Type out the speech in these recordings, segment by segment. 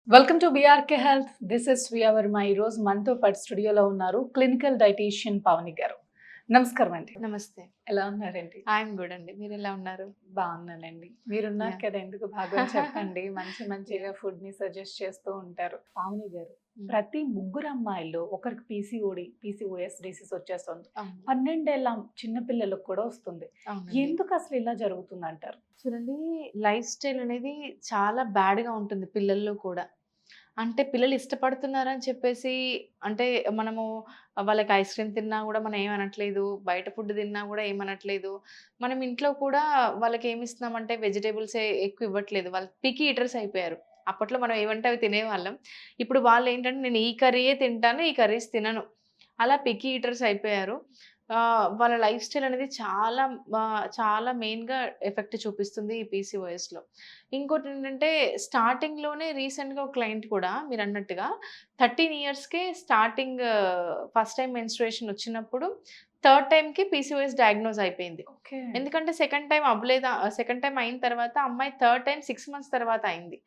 Welcome to BRK health. This is Shri Varma. ఈరోజు మనతో పాటు స్టూడియోలో ఉన్నారు క్లినికల్ డైటీషియన్ పావని గారు. నమస్కారం అండి. నమస్తే. ఎలా ఉన్నారండి? ఐయామ్ గుడ్ అండి. మీరెలా ఉన్నారు? బాగున్నానండి. మీరున్నారు యాహ్! కదా, ఎందుకు బాగోని చెప్పండి. మంచిగా యాహ్! ఫుడ్ ని సజెస్ట్ చేస్తూ ఉంటారు. పావని గారు, హ్మ్. ప్రతి ముగ్గురు అమ్మాయిల్లో ఒకరికి పీసీఓఎస్ డిసీజ్ వచ్చేస్తుంది. అవును. 12 ఏళ్ళ చిన్న పిల్లలకు కూడా వస్తుంది. అవునండి. ఎందుకు అసలు ఇలా జరుగుతుంది అంటారు? చూడండి, లైఫ్ స్టైల్ అనేది చాలా బ్యాడ్‌గా ఉంటుంది పిల్లల్లో కూడా. అంటే పిల్లలు ఇష్టపడుతున్నారని చెప్పేసి అంటే మనము వాళ్ళకి ఐస్ క్రీమ్ తిన్నా గూడా మనం ఏమనట్లేదు. బయట ఫుడ్ తిన్నా గూడా ఏమనట్లేదు. మనం ఇంట్లో కూడా వాళ్ళకేమిస్తున్నామంటే వెజిటబుల్సే ఎక్కువ ఇవ్వట్లేదు. వాళ్ళు పిక్కీ ఈటర్స్ అయిపోయారు. అప్పట్లో మనం ఏవంటే అవి తినేవాళ్ళం. ఇప్పుడు వాళ్ళేంటంటే నేను ఈ కర్రీయే తింటాను, ఈ కర్రీస్ తినను. అలా పిక్కీ ఈటర్స్ అయిపోయారు. వాళ్ళ లైఫ్ స్టైల్ అనేది చాలా మెయిన్‌గా ఎఫెక్ట్ చూపిస్తుంది ఈ పీసీఓఎస్‌లో. ఇంకోటేంటంటే స్టార్టింగ్‌లోనే రీసెంట్‌గా ఒక క్లయింట్ కూడా మీరన్నట్టుగా 13 ఇయర్స్‌కే ఫస్ట్ టైమ్ మెన్స్ట్రుయేషన్ వచ్చినప్పుడు థర్డ్ టైమ్‌కి పీసీఓఎస్ డయాగ్నోస్ అయిపోయింది. ఓకే. ఎందుకంటే సెకండ్ టైమ్ అయిన తర్వాత అమ్మాయి థర్డ్ టైమ్ 6 మంత్స్ తర్వాత అయింది.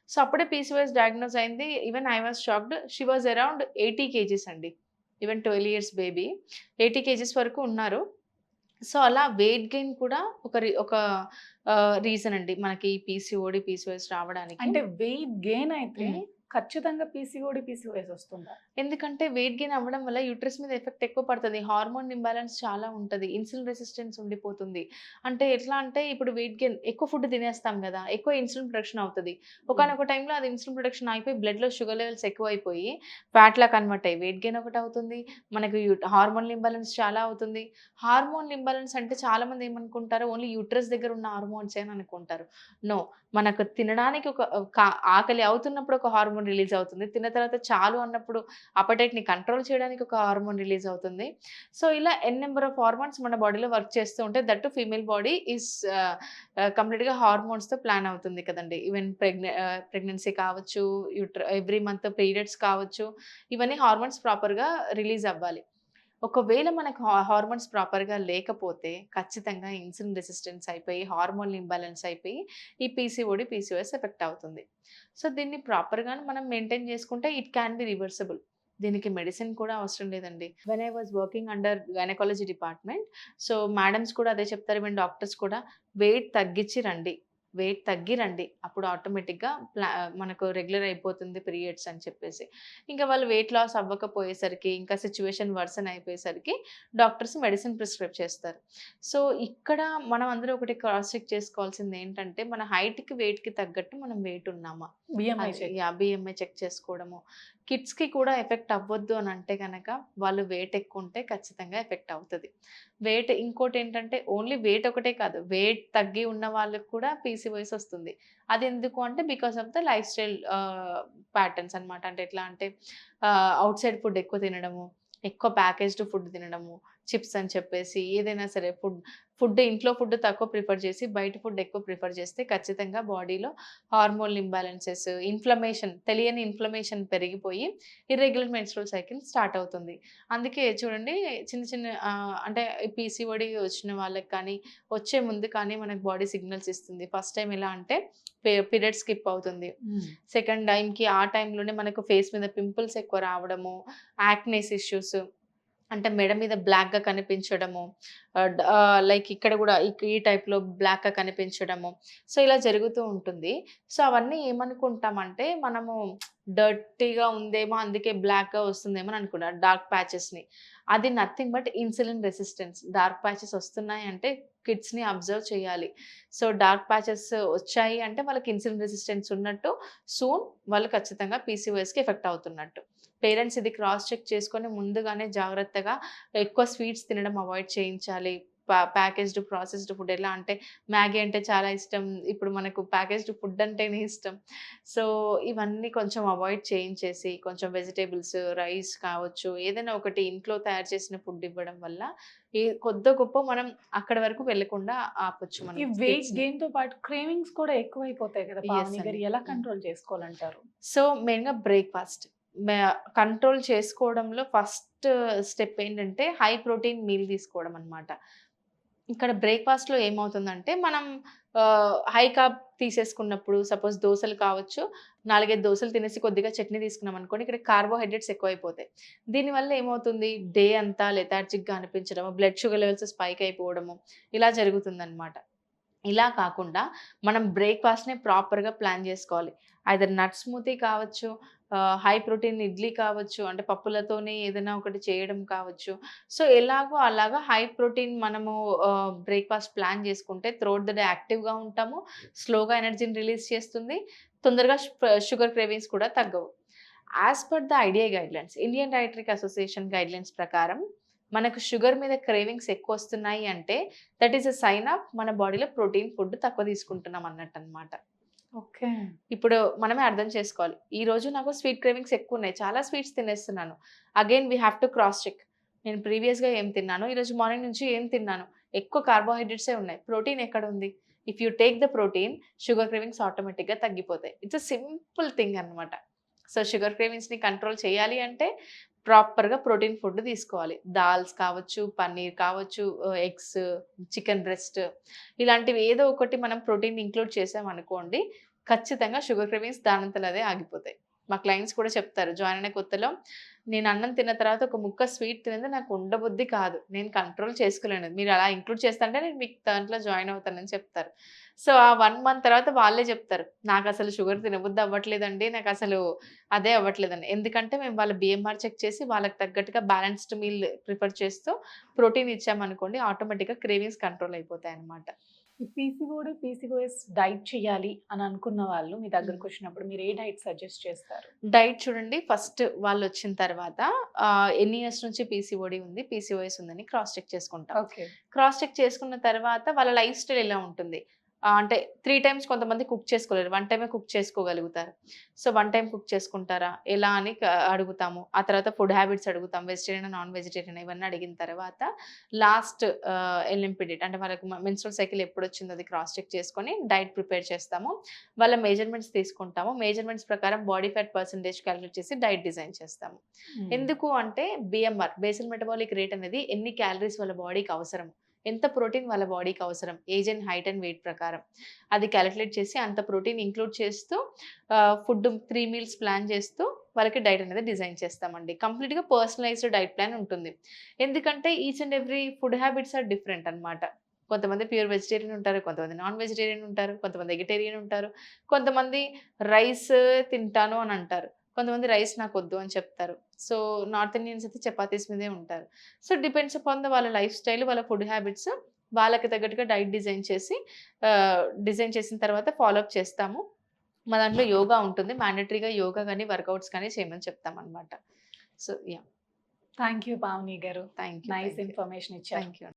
సో, అప్పుడే పీసీఓఎస్ డయాగ్నోస్ అయింది. Even I was shocked. She was around 80 kgs అండి. ఈవెన్ 12 ఇయర్స్ బేబీ 80 కేజీస్ వరకు ఉన్నారు. సో, అలా వెయిట్ గెయిన్ కూడా ఒక రీజన్ అండి మనకి పీసీఓడీ, పీసీఓఎస్ రావడానికి. అంటే వెయిట్ గెయిన్ అయితే హ్మ్. ఖచ్చితంగా పీసీఓఎస్ వస్తుందా? ఎందుకంటే వెయిట్ గెయిన్ అవ్వడం వల్ల యూట్రస్ మీద ఎఫెక్ట్ ఎక్కువ పడతది. హార్మోన్ ఇంబాలెన్స్ చాలా ఉంటది. ఇన్సులిన్ రెసిస్టెన్స్ ఉండిపోతుంది. అంటే ఎట్లా అంటే ఇప్పుడు వెయిట్ గెయిన్ ఎక్కువ ఫుడ్ తినేస్తాం గదా! ఎక్కువ ఇన్సులిన్ ప్రొడక్షన్ అవుతది. ఒకానొక టైంలో అది ఇన్సులిన్ ప్రొడక్షన్ ఆగిపోయి బ్లడ్‌లో షుగర్ లెవెల్స్ ఎక్కువైపోయి ఫ్యాట్‌లా కన్వర్ట్ అయ్యి వెయిట్ గెయిన్ ఒకటవుతుంది. మనకు హార్మోనల్ ఇంబాలెన్స్ చాలా అవుతుంది. హార్మోనల్ ఇంబాలెన్స్ అంటే చాలామంది ఏమనుకుంటారు ఓన్లీ యూట్రస్ దగ్గర ఉన్న హార్మోన్సే అని అనుకుంటారు. నో. మనకు తినడానికి ఒక ఆకలి అవుతున్నప్పుడు ఒక హార్మోన్ రిలీజ్ అవుతుంది. తిన్న తర్వాత చాలు అన్నప్పుడు అపెటైట్‌ని కంట్రోల్ చేయడానికి ఒక హార్మోన్ రిలీజ్ అవుతుంది. సో, ఇలా నంబర్ ఆఫ్ హార్మోన్స్ మన బాడీలో వర్క్ చేస్తూ ఉంటాయి. That two female body is కంప్లీట్‌గా హార్మోన్స్‌తో ప్లాన్ అవుతుంది కదండీ. ఈవెన్ ప్రెగ్నెన్సీ కావచ్చు, ఎవ్రీ మంత్ పీరియడ్స్ కావచ్చు. ఇవన్నీ హార్మోన్స్ ప్రాపర్‌గా రిలీజ్ అవ్వాలి. ఒకవేళ మనకు హార్మోన్స్ ప్రాపర్‌గా లేకపోతే ఖచ్చితంగా ఇన్సులిన్ రెసిస్టెన్స్ అయిపోయి, హార్మోన్ ఇంబాలెన్స్ అయిపోయి ఈ పీసీఓడీ, పీసీఓఎస్ ఎఫెక్ట్ అవుతుంది. సో, దీన్ని ప్రాపర్‌గానే మనం మెయింటైన్ చేసుకుంటే ఇట్ క్యాన్ బి రివర్సిబుల్. దీనికి మెడిసిన్ కూడా అవసరం లేదండి. When I was working under gynaecology department. So, madams కూడా అదే చెప్తారు. ఈవెన్ డాక్టర్స్ కూడా వెయిట్ తగ్గించి రండి. వెయిట్ తగ్గి రండి. అప్పుడు ఆటోమేటిక్‌గా మనకు రెగ్యులర్ అయిపోతుంది పీరియడ్స్ అని చెప్పేసి. ఇంకా వాళ్ళు వెయిట్ లాస్ అవ్వకపోయేసరికి, ఇంకా సిట్యుయేషన్ వర్సన్ అయిపోయేసరికి డాక్టర్స్ మెడిసిన్ ప్రిస్క్రైబ్ చేస్తారు. సో, ఇక్కడ మనం అందరూ ఒకటి క్రాస్ చెక్ చేసుకోవాల్సిందేంటంటే, మన హైట్‌కి, వెయిట్‌కి తగ్గట్టు మనం వెయిట్ ఉన్నామా? బిఎంఐ అది చెక్. బీఎంఐ చెక్ చేసుకోవడము. కిడ్స్‌కి కూడా ఎఫెక్ట్ అవ్వద్దు అనంటే గనక, వాళ్ళు వెయిట్ ఎక్కువుంటే ఖచ్చితంగా ఎఫెక్ట్ అవుతది. ఇంకోటేంటంటే ఓన్లీ వెయిట్ ఒకటే కాదు, వెయిట్ తగ్గి ఉన్న వాళ్ళకి కూడా పీసీఓఎస్ వస్తుంది. అదెందుకు అంటే because of the life style patterns అన్నమాట. అంటే ఎట్లా అంటే ఔట్ సైడ్ ఫుడ్ ఎక్కువ తినడము, ఎక్కువ ప్యాకేజ్డ్ ఫుడ్ తినడము, చిప్స్ అని చెప్పేసి ఏదైనా సరే ఇంట్లో ఫుడ్ తక్కువ ప్రిఫర్ చేసి, బయట ఫుడ్ ఎక్కువ ప్రిఫర్ చేస్తే ఖచ్చితంగా బాడీలో హార్మోన్ ఇంబాలెన్సెస్, తెలియని ఇన్‌ఫ్లమేషన్ పెరిగిపోయి ఇర్రెగ్యులర్ మెన్స్ట్రువల్ సైకిల్ స్టార్ట్ అవుతుంది. అందుకే చూడండి చిన్న చిన్న అంటే పీసీఓడీ వచ్చిన వాళ్ళకి కానీ, వచ్చే ముందు కానీ మనకు బాడీ సిగ్నల్స్ ఇస్తుంది. ఫస్ట్ టైమ్ ఎలా అంటే పీరియడ్ స్కిప్ అవుతుంది. సెకండ్ టైమ్‌కి ఆ టైంలోనే మనకు ఫేస్ మీద పింపుల్స్ ఎక్కువ రావడము, యాక్నెస్ ఇష్యూస్ అంటే మెడ మీద బ్లాక్‌గా కనిపించడము, లైక్ ఇక్కడ గూడా ఈ టైప్‌లో బ్లాక్‌గా కనిపించడము. సో, ఇలా జరుగుతూ ఉంటుంది. సో, అవన్నీ ఏమనుకుంటామంటే మనము డర్టీగా ఉందేమో అందుకే బ్లాక్‌గా వస్తుందేమో అని అనుకుంటాం. డార్క్ ప్యాచెస్‌ని. అది nothing but insulin resistance. Dark patches వస్తున్నాయంటే కిడ్స్‌ని అబ్జర్వ్ చేయాలి. సో, డార్క్ ప్యాచెస్ వచ్చాయి అంటే వాళ్ళకి ఇన్సులిన్ రెసిస్టెన్స్ ఉన్నట్టు. సూన్ వాళ్ళు ఖచ్చితంగా పీసీఓఎస్‌కి ఎఫెక్ట్ అవుతున్నట్టు. పేరెంట్స్ ఇది క్రాస్ చెక్ చేసుకొని ముందుగానే జాగ్రత్తగా ఎక్కువ స్వీట్స్ తినడం అవాయిడ్ చేయించాలి. ప్యాకేజ్డ్, ప్రాసెస్డ్ ఫుడ్ ఎలా అంటే మ్యాగీ అంటే చాలా ఇష్టం. ఇప్పుడు మనకు ప్యాకేజ్డ్ ఫుడ్ అంటేనే ఇష్టం. సో, ఇవన్నీ కొంచెం అవాయిడ్ చేయించేసి, కొంచెం వెజిటబుల్స్, రైస్ కావచ్చు, ఏదైనా ఒకటి ఇంట్లో తయారు చేసిన ఫుడ్ ఇవ్వడం వల్ల కొద్దో గొప్పో మనం అక్కడి వరకు వెళ్ళకుండా ఆపొచ్చు మనం ఈ వెయిట్ కిడ్స్‌ని. గెయిన్‌తో పాటు క్రేవింగ్స్ కూడా ఎక్కువైపోతాయి కదా యెస్ పావని గారు. అండి. ఎలా హ్మ్. కంట్రోల్ చేసుకోవాలంటారు? సో, మెయిన్‌గా బ్రేక్‌ఫాస్ట్. మే కంట్రోల్ చేసుకోవడంలో ఫస్ట్ స్టెప్ ఏంటంటే, హై ప్రోటీన్ మీల్ తీసుకోవడం అన్నమాట. ఇక్కడ బ్రేక్‌ఫాస్ట్‌లో ఏమవుతుందంటే, మనం హై కార్బ్ తీసేసుకున్నప్పుడు సపోజ్ దోసలు కావచ్చు, 4, 5 దోసలు తినేసి కొద్దిగా చట్నీ తీసుకున్నాం అనుకోండి, ఇక్కడ కార్బోహైడ్రేట్స్ ఎక్కువైపోతాయి. దీనివల్ల ఏమవుతుంది, డే అంతా లెథార్జిక్‌గా అనిపించడము, బ్లడ్ షుగర్ లెవెల్స్ స్పైక్ అయిపోవడము ఇలా జరుగుతుందనమాట. ఇలా కాకుండా మనం బ్రేక్‌ఫాస్ట్‌ని ప్రాపర్‌గా ప్లాన్ జేసుకోవాలి. ఐదర్ నట్ స్మూతీ కావచ్చు, హై ప్రోటీన్ ఇడ్లీ కావచ్చు, అంటే పప్పులతోనే ఏదైనా ఒకటి చేయడం కావచ్చు. సో, ఎలాగో అలాగా హై ప్రోటీన్ మనము బ్రేక్‌ఫాస్ట్ ప్లాన్ జేసుకుంటే త్రూఅవుట్ ద డే యాక్టివ్‌గా ఉంటాము. స్లోగా ఎనర్జీని రిలీజ్ చేస్తుంది. తొందరగా షుగర్ క్రేవింగ్స్ కూడా తగ్గవు. As per the IDI guidelines, Indian dietary association guidelines ప్రకారం మనకు షుగర్ మీద క్రేవింగ్స్ ఎక్కువొస్తున్నాయి అంటే that is a sign of మన బాడీలో ప్రోటీన్ ఫుడ్ తక్కువ తీసుకుంటున్నాం అన్నట్టనమాట. ఓకే. ఇప్పుడు మనమే అర్థం చేసుకోవాలి. ఈరోజు నాకు స్వీట్ క్రేవింగ్స్ ఎక్కువున్నాయి. చాలా స్వీట్స్ తినేస్తున్నాను. Again we have to cross check. నేను ప్రీవియస్‌గా ఏం తిన్నాను? ఈరోజు మార్నింగ్ నుంచి ఏం తిన్నాను? ఎక్కువ కార్బోహైడ్రేట్సే ఉన్నాయి. ప్రోటీన్ ఎక్కడుంది? If you take the protein, sugar cravings ఆటోమేటిక్‌గా తగ్గిపోతాయి. ఇట్స్ ఎ సింపుల్ థింగ్ అన్నమాట. సో, షుగర్ క్రేవింగ్స్‌ని కంట్రోల్ చేయాలి అంటే ప్రాపర్‌గా ప్రోటీన్ ఫుడ్ తీసుకోవాలి. దాల్స్ కావచ్చు, పన్నీర్ కావచ్చు, ఎగ్స్, చికెన్ బ్రెస్ట్ ఇలాంటివి ఏదో ఒకటి మనం ప్రోటీన్ ఇంక్లూడ్ చేసామనుకోండి, ఖచ్చితంగా షుగర్ క్రేవింగ్స్ దానంతట అదే ఆగిపోతాయి. మా క్లయింట్స్ కూడా చెప్తారు. జాయిన్ అయిన కొత్తలో నేను అన్నం తిన్న తర్వాత ఒక ముక్క స్వీట్ తినేది నాకు ఉండబుద్ధి కాదు. నేను కంట్రోల్ చేసుకోలేను. మీరు అలా ఇంక్లూడ్ చేస్తంటే నేను మీకు దాంట్లో జాయిన్ అవుతానని చెప్తారు. సో, ఆ 1 మంత్ తర్వాత వాళ్ళే చెప్తారు. నాకసలు షుగర్ తినబుద్ధి అవ్వట్లేదండి. నాకసలు అదే అవ్వట్లేదని. ఎందుకంటే మేము వాళ్ళ BMR చెక్ చేసి వాళ్ళకి తగ్గట్టుగా బ్యాలెన్స్డ్ మీల్ ప్రిఫర్ చేస్తూ ప్రోటీన్ ఇచ్చామనుకోండి, ఆటోమేటిక్‌గా క్రేవింగ్స్ కంట్రోల్ అయిపోతాయన్నమాట. ఈ పీసీఓడి, పీసీఓఎస్ డైట్ చేయాలి అని అనుకున్న వాళ్ళు మీ హ్మ్. దగ్గరకొచ్చినప్పుడు మీరు ఏ డైట్ సజెస్ట్ చేస్తారు? డైట్ చూడండి, ఫస్ట్ వాళ్ళొచ్చిన తర్వాత ఎన్ని ఇయర్స్ నుంచి పీసీఓడీ ఉంది, పీసీఓఎస్ ఉందని క్రాస్ చెక్ చేసుకుంటాం. ఓకే. క్రాస్ చెక్ చేసుకున్న తర్వాత వాళ్ళ లైఫ్ స్టైల్ ఎలా ఉంటుంది? అంటే 3 టైమ్స్ కొంతమంది కుక్ చేసుకోలేరు. 1 టైమే కుక్ చేసుకోగలుగుతారు. సో, 1 టైమ్ కుక్ చేసుకుంటారా? ఎలా అని అడుగుతాము. ఆ తర్వాత ఫుడ్ హ్యాబిట్స్ అడుగుతాం. వెజిటేరియనా? నాన్ వెజిటేరియనా? ఇవన్నీ అడిగిన తర్వాత లాస్ట్ ఎల్ఎంపీ డేట్ అంటే వాళ్ళకి మెన్స్ట్రువల్ సైకిల్ ఎప్పుడొచ్చిందో అది క్రాస్ చెక్ చేసుకొని డైట్ ప్రిపేర్ చేస్తాము. వాళ్ళ మెజర్‌మెంట్స్ తీసుకుంటాము. మెజర్‌మెంట్స్ ప్రకారం బాడీ ఫ్యాట్ పర్సెంటేజ్ కాలిక్యులేట్ చేసి డైట్ డిజైన్ చేస్తాము. హ్మ్. ఎందుకు అంటే BMR బేసల్ మెటబాలిక్ రేట్ అనేది ఎన్ని క్యాలరీస్ వాళ్ళ బాడీకి అవసరం, ఎంత ప్రోటీన్ వాళ్ళ బాడీకి అవసరం, age and height and weight ప్రకారం అది కాలిక్యులేట్ చేసి అంత ప్రోటీన్ ఇంక్లూడ్ చేస్తూ ఫుడ్ 3 మీల్స్ ప్లాన్ చేస్తూ వాళ్ళకి డైట్ అనేది డిజైన్ చేస్తామండి. కంప్లీట్‌గా పర్సనలైజ్డ్ డైట్ ప్లాన్ ఉంటుంది. ఎందుకంటే each and every food habits are different అన్నమాట. కొంతమంది ప్యూర్ వెజిటేరియన్ ఉంటారు. కొంతమంది నాన్ వెజిటేరియన్ ఉంటారు. కొంతమంది ఎగిటేరియన్ ఉంటారు. కొంతమంది రైస్ తింటాను అని అంటారు. కొంతమంది రైస్ నాకొద్దు అని చెప్తారు. సో, నార్త్ ఇండియన్స్ అయితే చపాతీస్ మీదే ఉంటారు. సో, డిపెండ్స్ అపాన్ వాళ్ళ లైఫ్ స్టైల్, వాళ్ళ ఫుడ్ హ్యాబిట్స్ వాళ్ళకి తగ్గట్టుగా డైట్ డిజైన్ చేసిన తర్వాత ఫాలో అప్ చేస్తాము. మా దాంట్లో యోగా ఉంటుంది. మ్యాండేటరీగా యోగా గాని, వర్కౌట్స్ కానీ చేయమని చెప్తామనమాట. So, yeah! Thank you Pavani గారు. Thank you. Nice thank you. Information ఇచ్చారు. Thank you.